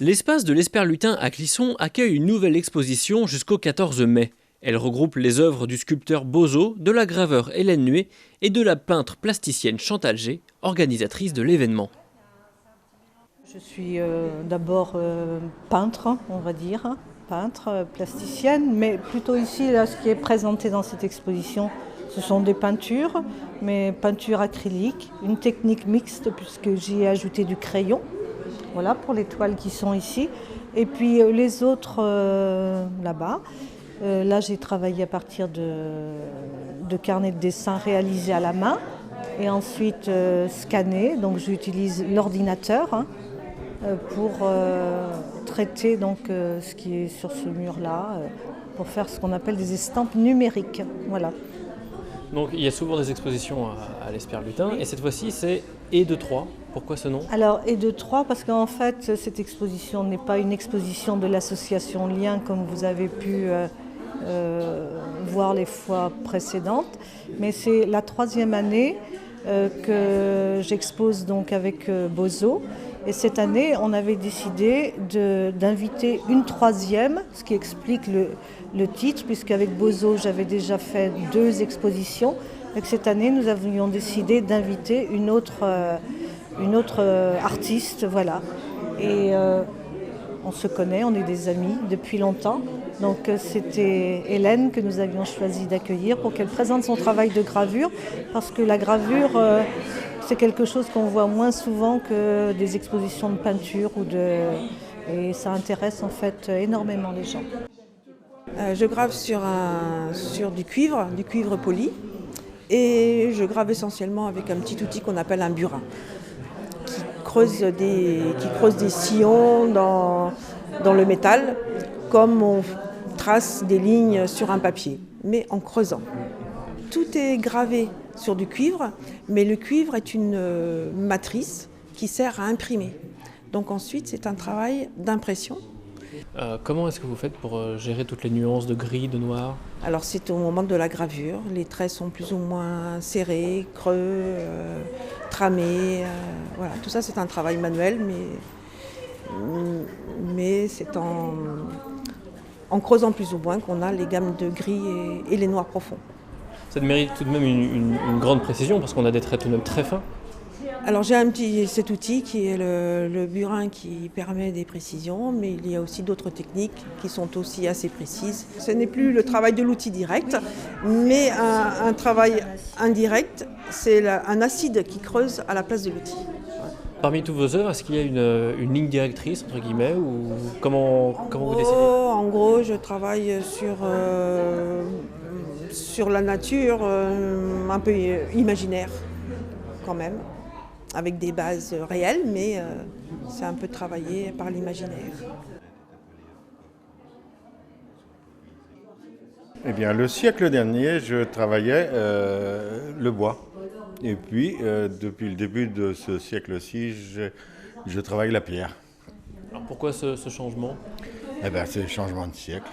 L'espace de l'Esperlutin à Clisson accueille une nouvelle exposition jusqu'au 14 mai. Elle regroupe les œuvres du sculpteur Bozo, de la graveur Hélène Nuet et de la peintre plasticienne Chantal G, organisatrice de l'événement. Je suis d'abord peintre, on va dire, peintre, plasticienne, mais plutôt ici, là, ce qui est présenté dans cette exposition, ce sont des peintures, mais peintures acryliques, une technique mixte puisque j'y ai ajouté du crayon, voilà pour les toiles qui sont ici. Et puis les autres là-bas, là j'ai travaillé à partir de carnets de dessin réalisés à la main et ensuite scannés, donc j'utilise l'ordinateur pour traiter donc, ce qui est sur ce mur-là, pour faire ce qu'on appelle des estampes numériques. Voilà. Donc il y a souvent des expositions à l'Esperlutin et cette fois-ci c'est Et de Troyes. Pourquoi ce nom ? Alors Et de Troyes parce qu'en fait cette exposition n'est pas une exposition de l'association Lien comme vous avez pu voir les fois précédentes, mais c'est la 3e année que j'expose donc avec Bozo. Et cette année, on avait décidé d'inviter une 3e, ce qui explique le titre, puisqu'avec Bozo, j'avais déjà fait 2 expositions. Et que cette année, nous avions décidé d'inviter une autre artiste. Voilà. Et on se connaît, on est des amis depuis longtemps. Donc c'était Hélène que nous avions choisi d'accueillir pour qu'elle présente son travail de gravure, parce que la gravure... c'est quelque chose qu'on voit moins souvent que des expositions de peinture et ça intéresse en fait énormément les gens. Je grave sur du cuivre poli, et je grave essentiellement avec un petit outil qu'on appelle un burin, qui creuse des sillons dans le métal, comme on trace des lignes sur un papier, mais en creusant. Tout est gravé sur du cuivre, mais le cuivre est une matrice qui sert à imprimer. Donc ensuite, c'est un travail d'impression. Comment est-ce que vous faites pour gérer toutes les nuances de gris, de noir ? Alors c'est au moment de la gravure. Les traits sont plus ou moins serrés, creux, tramés. Voilà. Tout ça, c'est un travail manuel, mais c'est en creusant plus ou moins qu'on a les gammes de gris et les noirs profonds. Ça mérite tout de même une grande précision parce qu'on a des traits tout de même très fins. Alors j'ai cet outil qui est le burin qui permet des précisions, mais il y a aussi d'autres techniques qui sont aussi assez précises. Ce n'est plus le travail de l'outil direct, mais un travail indirect, c'est un acide qui creuse à la place de l'outil. Parmi tous vos œuvres, est-ce qu'il y a une ligne directrice, entre guillemets, ou comment vous décidez ? En gros, je travaille sur la nature un peu imaginaire quand même, avec des bases réelles, mais c'est un peu travaillé par l'imaginaire. Eh bien, le siècle dernier, je travaillais le bois. Et puis, depuis le début de ce siècle-ci, je travaille la pierre. Alors pourquoi ce changement ? Eh bien, c'est le changement de siècle.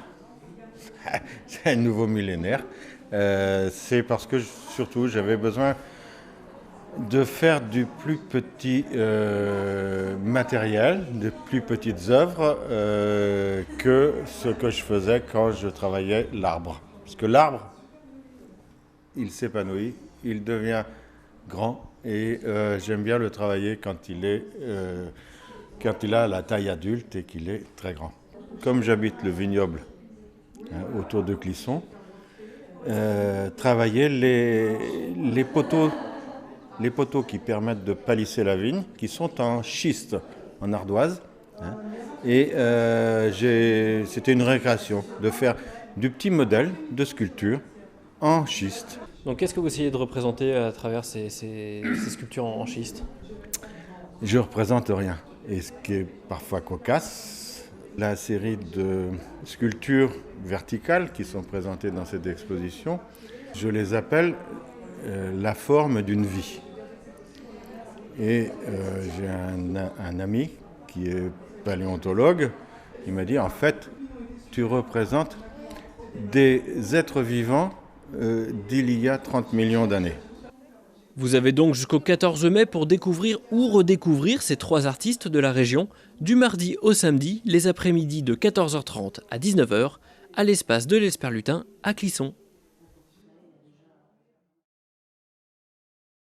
C'est un nouveau millénaire. C'est parce que, surtout, j'avais besoin de faire du plus petit matériel, de plus petites œuvres que ce que je faisais quand je travaillais l'arbre. Parce que l'arbre, il s'épanouit, il devient grand et j'aime bien le travailler quand il a la taille adulte et qu'il est très grand. Comme j'habite le vignoble autour de Clisson, travailler les poteaux qui permettent de palisser la vigne, qui sont en schiste, en ardoise. Et c'était une récréation de faire du petit modèle de sculpture en schiste. Donc qu'est-ce que vous essayez de représenter à travers ces sculptures en schiste ? Je ne représente rien. Et ce qui est parfois cocasse, la série de sculptures verticales qui sont présentées dans cette exposition, je les appelle la forme d'une vie. Et j'ai un ami qui est paléontologue, il m'a dit en fait, tu représentes des êtres vivants d'il y a 30 millions d'années. Vous avez donc jusqu'au 14 mai pour découvrir ou redécouvrir ces 3 artistes de la région, du mardi au samedi, les après-midi de 14h30 à 19h, à l'espace de l'Esperlutin à Clisson.